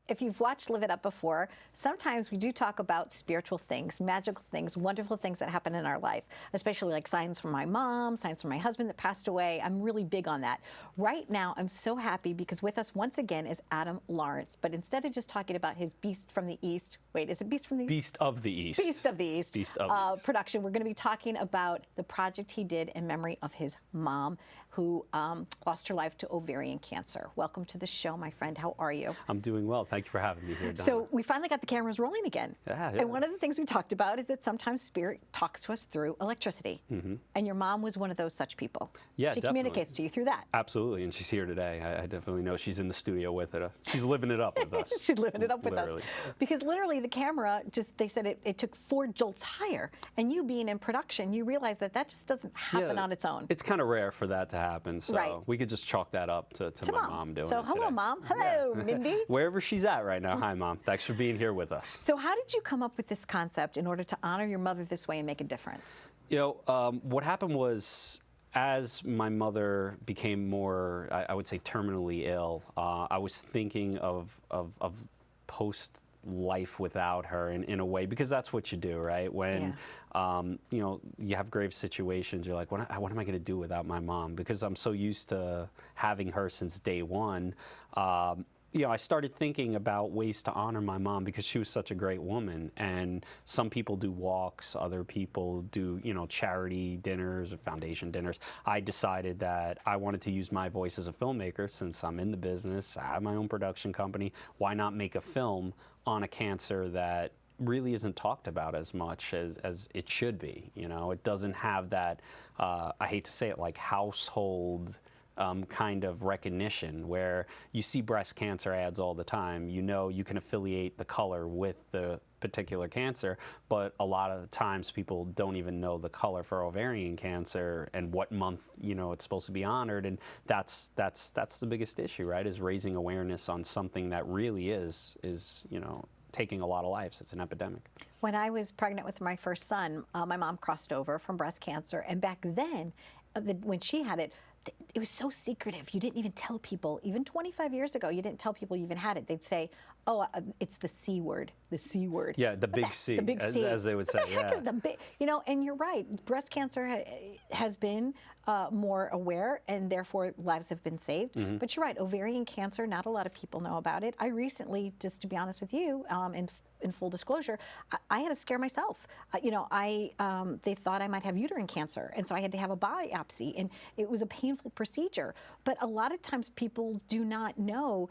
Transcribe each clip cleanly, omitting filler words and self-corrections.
if you've watched Live It Up before, sometimes we do talk about spiritual things, magical things, wonderful things that happen in our life, especially like signs from my mom, signs from my husband that passed away. I'm really big on that. Right now, I'm so happy because with us once again is Adam Lawrence. But instead of just talking about his Beast from the East, wait, is it Beast from the East? Beast of the East. Beast of the East. Beast of the East. Production. We're going to be talking about the project he did in memory of his mom, who lost her life to ovarian cancer. Welcome to the show, my friend. How are you? I'm doing well. Thank you for having me here, Donna. So we finally got the cameras rolling again. Yeah. And one of the things we talked about is that sometimes spirit talks to us through electricity. And your mom was one of those such people. Yeah, She definitely communicates to you through that. Absolutely, and she's here today. I definitely know she's in the studio with it. She's living it up with us. She's living it up with Literally. us. Because literally the camera, they said it took 4 jolts higher. And you being in production, you realize that just doesn't happen on its own. It's kind of rare for that to happen, so Right. we could just chalk that up to my mom doing it So hello, today. Mom. Hello, Mindy. Wherever she's at right now. Hi, Mom. Thanks for being here with us. So how did you come up with this concept in order to honor your mother this way and make a difference? You know, what happened was, as my mother became more, I would say, terminally ill, I was thinking of post-life without her in a way, because that's what you do, right? When, you know, you have grave situations, you're like, what am I going to do without my mom? Because I'm so used to having her since day one. You know, I started thinking about ways to honor my mom because she was such a great woman. And some people do walks, other people do, you know, charity dinners or foundation dinners. I decided that I wanted to use my voice as a filmmaker since I'm in the business. I have my own production company. Why not make a film on a cancer that really isn't talked about as much as it should be? You know, it doesn't have that, I hate to say it, like household kind of recognition where you see breast cancer ads all the time. You know, you can affiliate the color with the particular cancer, but a lot of times people don't even know the color for ovarian cancer and what month, you know, it's supposed to be honored. And that's the biggest issue, right? Is raising awareness on something that really is, you know, taking a lot of lives. It's an epidemic. When I was pregnant with my first son, my mom crossed over from breast cancer, and back then, when she had it, it was so secretive. You didn't even tell people. Even 25 years ago, you didn't tell people you even had it. They'd say, "Oh, it's the C word, the C word." Yeah, the big C, the big C, as they would say. What the heck is the big? You know, and you're right. Breast cancer has been more aware, and therefore lives have been saved. But you're right. Ovarian cancer, not a lot of people know about it. I recently, just to be honest with you, in full disclosure, I had to scare myself. You know, they thought I might have uterine cancer, and so I had to have a biopsy, and it was a painful procedure. But a lot of times people do not know,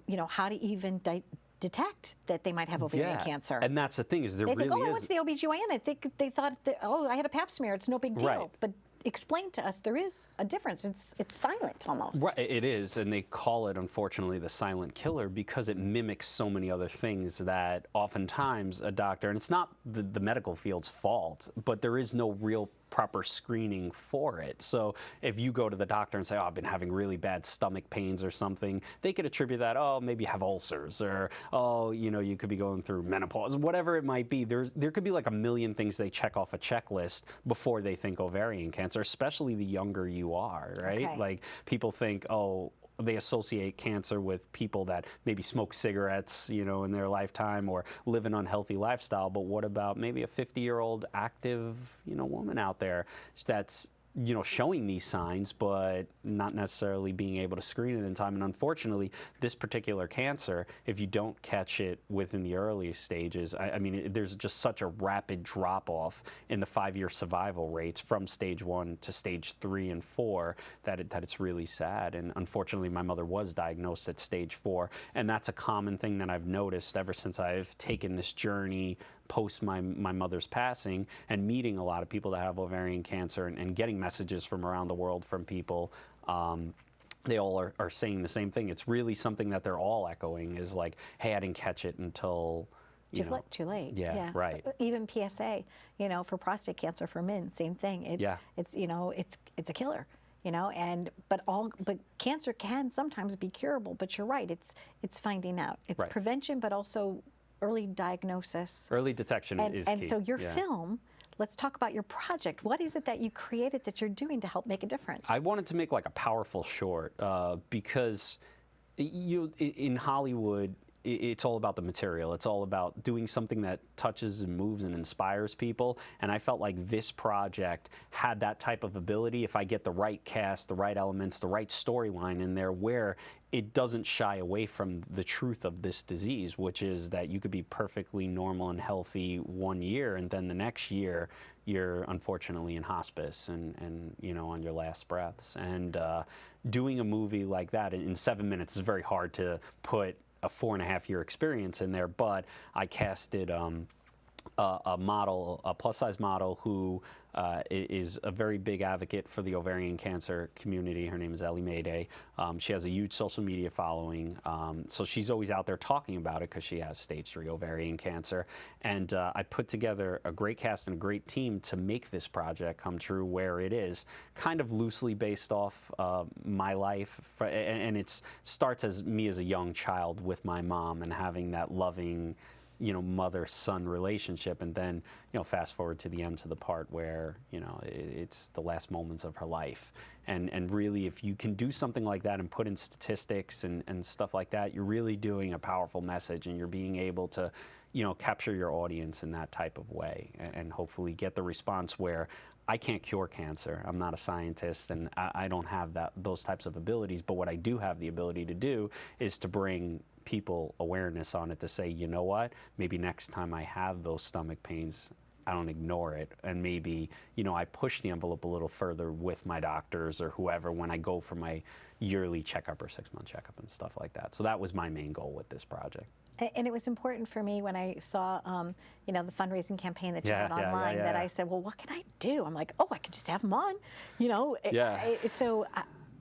you know, how to even detect that they might have ovarian cancer. And that's the thing, is there really is. They think, oh, I went to the OBGYN. I think they thought, that, oh, I had a pap smear. It's no big deal. Right. But explain to us, there is a difference. It's silent almost. Right, it is, and they call it, unfortunately, the silent killer because it mimics so many other things that oftentimes a doctor, and it's not the medical field's fault, but there is no real proper screening for it. So if you go to the doctor and say, oh, I've been having really bad stomach pains or something, they could attribute that, oh, maybe you have ulcers, or, oh, you know, you could be going through menopause, whatever it might be. There could be like a million things they check off a checklist before they think ovarian cancer, especially the younger you are, right? Okay. Like people think, oh, they associate cancer with people that maybe smoke cigarettes, you know, in their lifetime or live an unhealthy lifestyle. But what about maybe a 50-year-old active, you know, woman out there that's, you know, showing these signs, but not necessarily being able to screen it in time. And unfortunately, this particular cancer, if you don't catch it within the early stages, I mean, there's just such a rapid drop-off in the 5-year survival rates from stage 1 to stage 3 and 4 that it's really sad. And unfortunately, my mother was diagnosed at stage 4. And that's a common thing that I've noticed ever since I've taken this journey post my mother's passing and meeting a lot of people that have ovarian cancer and getting messages from around the world from people. They all are saying the same thing. It's really something that they're all echoing is like, hey, I didn't catch it until, you know. Too late. Yeah, right. Even PSA, you know, for prostate cancer for men, same thing. It's you know, it's a killer. You know, but cancer can sometimes be curable. But you're right. It's finding out. It's right. Prevention, but also early diagnosis. Early detection is and key. So your film, let's talk about your project. What is it that you created that you're doing to help make a difference? I wanted to make like a powerful short because in Hollywood, it's all about the material. It's all about doing something that touches and moves and inspires people. And I felt like this project had that type of ability if I get the right cast, the right elements, the right storyline in there where it doesn't shy away from the truth of this disease, which is that you could be perfectly normal and healthy 1 year, and then the next year you're unfortunately in hospice and you know, on your last breaths. And doing a movie like that in 7 minutes is very hard to put a 4.5-year experience in there, but I casted a model, a plus-size model who is a very big advocate for the ovarian cancer community. Her name is Ellie Mayday. She has a huge social media following, so she's always out there talking about it because she has stage 3 ovarian cancer. And I put together a great cast and a great team to make this project come true, where it is kind of loosely based off my life, and it starts as me as a young child with my mom and having that loving, you know, mother-son relationship, and then, you know, fast forward to the end, to the part where, you know, it's the last moments of her life. And really, if you can do something like that and put in statistics and stuff like that, you're really doing a powerful message, and you're being able to, you know, capture your audience in that type of way, and hopefully get the response where I can't cure cancer. I'm not a scientist, and I don't have those types of abilities, but what I do have the ability to do is to bring people awareness on it, to say, you know what, maybe next time I have those stomach pains, I don't ignore it, and maybe, you know, I push the envelope a little further with my doctors or whoever when I go for my yearly checkup or 6-month checkup and stuff like that. So that was my main goal with this project. And it was important for me when I saw, you know, the fundraising campaign that you had online, that I said, well, what can I do? I'm like, oh, I could just have them on, you know. So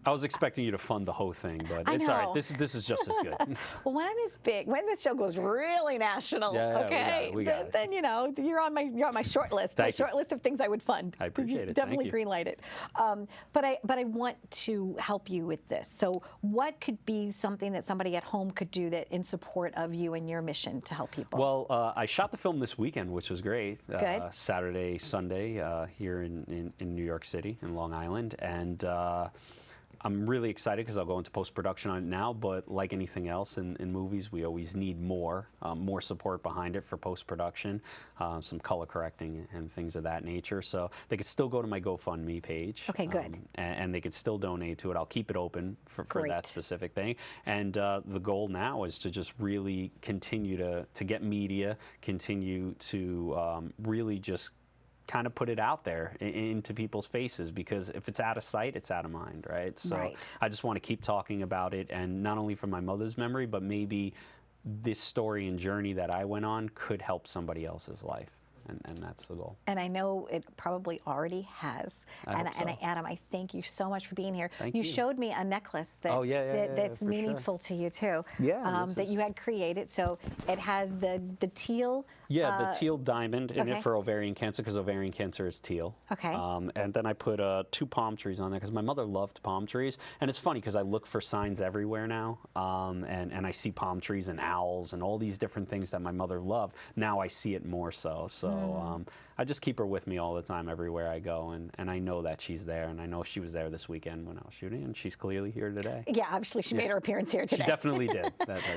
I was expecting you to fund the whole thing, but it's all right. This is just as good. Well, when I'm as big, when the show goes really national, okay, we got it. Then you know, you're on my short list. My short list of things I would fund. I appreciate it. Definitely greenlight it. But I want to help you with this. So what could be something that somebody at home could do that in support of you and your mission to help people? Well, I shot the film this weekend, which was great. Good. Saturday, Sunday, here in New York City, in Long Island, and I'm really excited because I'll go into post-production on it now, but like anything else in movies, we always need more support behind it for post-production, some color correcting and things of that nature. So they could still go to my GoFundMe page. Okay, good. And they could still donate to it. I'll keep it open for that specific thing. And the goal now is to just really continue to get media, continue to really just kind of put it out there into people's faces, because if it's out of sight, it's out of mind, right? So I just want to keep talking about it, and not only from my mother's memory, but maybe this story and journey that I went on could help somebody else's life. And that's the goal. And I know it probably already has. And Adam, I thank you so much for being here. Thank you. You showed me a necklace that that's meaningful to you too. Yeah. That you had created. So it has the teal. Yeah, the teal diamond in it for ovarian cancer, because ovarian cancer is teal. Okay. And then I put 2 palm trees on there because my mother loved palm trees. And it's funny because I look for signs everywhere now, and I see palm trees and owls and all these different things that my mother loved. Now I see it more so. So I just keep her with me all the time everywhere I go, and I know that she's there, and I know she was there this weekend when I was shooting, and she's clearly here today. Yeah, obviously she made her appearance here today. She definitely did.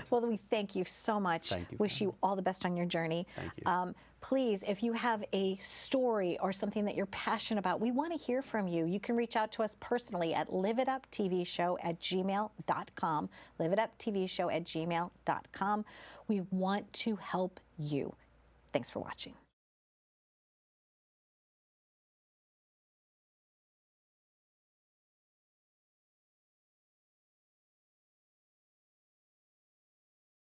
Well, we thank you so much. Thank you. Wish you all the best on your journey. Thank you. Please, if you have a story or something that you're passionate about, we want to hear from you. You can reach out to us personally at liveituptvshow@gmail.com. liveituptvshow@gmail.com. We want to help you. Thanks for watching.